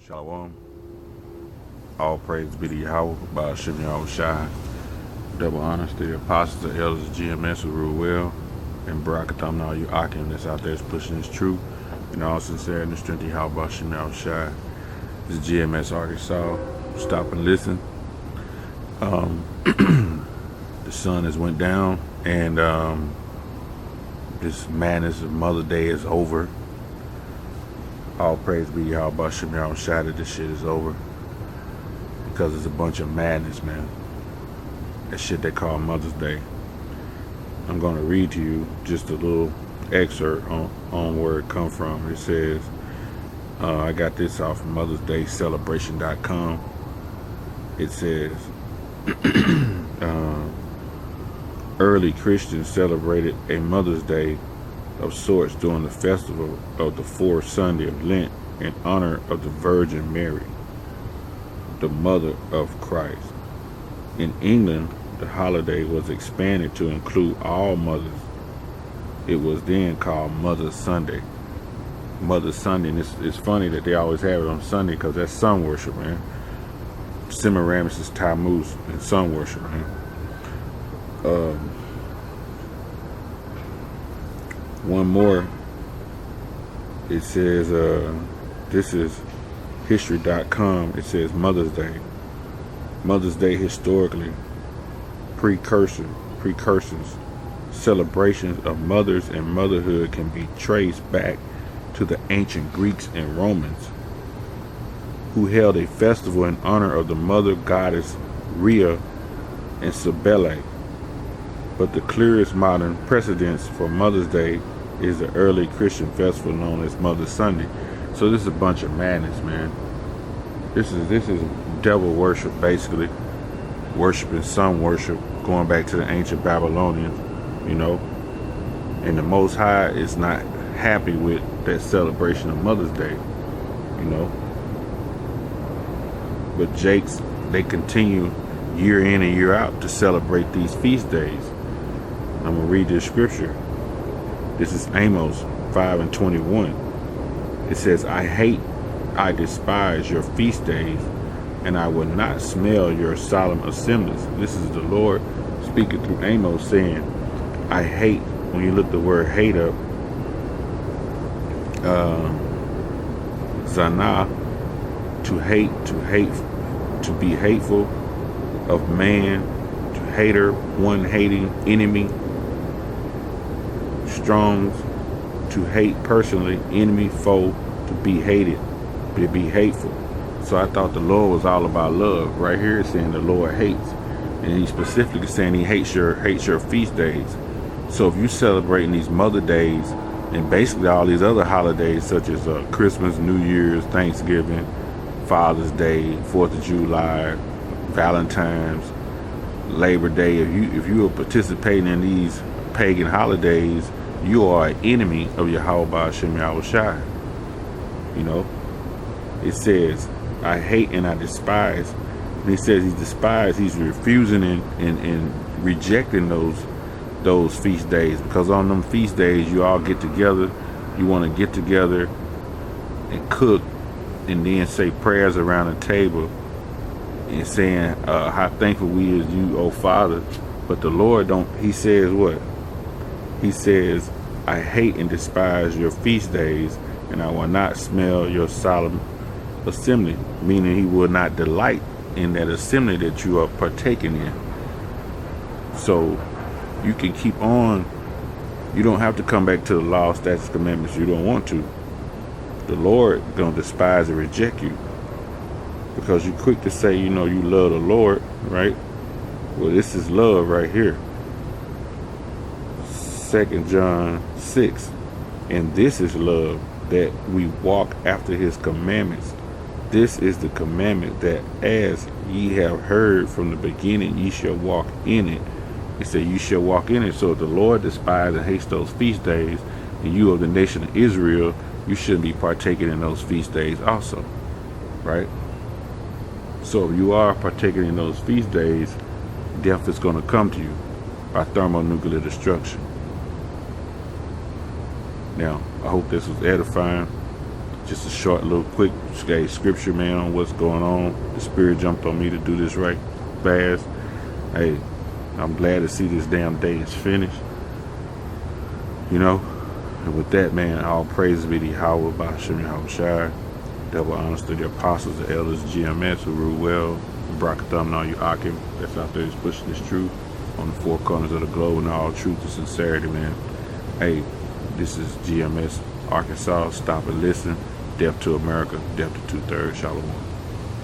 Shalom. All praise be to Yahweh, by Hashem Yahweh Shai. Double honors to the apostles, the elders of GMS who rule well, and Barakatam and all you Akim that's out there pushing this truth. In all sincerity and the strength of Yahweh, by Hashem Yahweh Shai. This is GMS Arkansas. Stop and listen. The sun has went down, and this madness of Mother's Day is over. All praise be Yahweh, by Hashem Yahweh Shai, that this shit is over. Because it's a bunch of madness, man. That shit they call Mother's Day. I'm going to read to you just a little excerpt on where it come from. It says, I got this off of Mother's Day Celebration.com. It says, early Christians celebrated a Mother's Day of sorts during the festival of the fourth Sunday of Lent in honor of the Virgin Mary, the mother of Christ. In England, the holiday was expanded to include all mothers. It was then called Mother's Sunday. Mother's Sunday, and it's funny that they always have it on Sunday because that's sun worship, man. Semiramis is Tammuz and sun worship, man. One more. It says, this is history.com. It says Mother's Day. Mother's Day historically, precursors, celebrations of mothers and motherhood can be traced back to the ancient Greeks and Romans, who held a festival in honor of the mother goddess Rhea and Cybele. But the clearest modern precedence for Mother's Day is the early Christian festival known as Mother's Sunday. So this is a bunch of madness, man. This is devil worship, basically. Worshiping sun worship, going back to the ancient Babylonians, you know. And the Most High is not happy with that celebration of Mother's Day, you know. But Jakes, they continue year in and year out to celebrate these feast days. I'm going to read this scripture. This is Amos 5:21. It says, I despise your feast days, and I will not smell your solemn assemblies. This is the Lord speaking through Amos saying, I hate, when you look the word hate up, Zanah, to be hateful of man, to hater, one hating, enemy, Strong's, to hate personally, enemy, foe, to be hated, to be hateful. So I thought the Lord was all about love. Right here it's saying the Lord hates. And he's specifically saying he hates your feast days. So if you're celebrating these mother days and basically all these other holidays such as Christmas, New Year's, Thanksgiving, Father's Day, 4th of July, Valentine's, Labor Day, if you are participating in these pagan holidays, you are an enemy of Yahweh by Hashem Yahweh Shai. You know, it says, I hate and I despise. And he says he's refusing and rejecting those feast days, because on them feast days you all get together, you want to get together and cook and then say prayers around the table and saying how thankful we is you, oh Father. But the Lord don't, he says what? He says, I hate and despise your feast days, and I will not smell your solemn assembly, meaning he will not delight in that assembly that you are partaking in. So you can keep on. You don't have to come back to the law, statutes, commandments. You don't want to. The Lord gonna despise and reject you because you're quick to say, you know, you love the Lord, right? Well, this is love right here. 2 John 6, and this is love, that we walk after his commandments. This is the commandment, that as ye have heard from the beginning, ye shall walk in it. He said, you shall walk in it. So if the Lord despises and hates those feast days, and you of the nation of Israel, you shouldn't be partaking in those feast days also, right? So if you are partaking in those feast days, death is going to come to you by thermonuclear destruction. Now, I hope this was edifying. just a short little quick scripture, man, on what's going on. The Spirit jumped on me to do this right fast. Hey, I'm glad to see this damn day is finished. You know, and with that, man, all praise be to Yahweh, Ba'ashem Yahushua. Double honors to the apostles, the elders, GMS who rule well, and Brakatham and all you Akim that's out there just pushing this truth on the four corners of the globe and all truth and sincerity, man. Hey, this is GMS Arkansas. Stop and listen. Death to America. Death to 2/3. Shalom.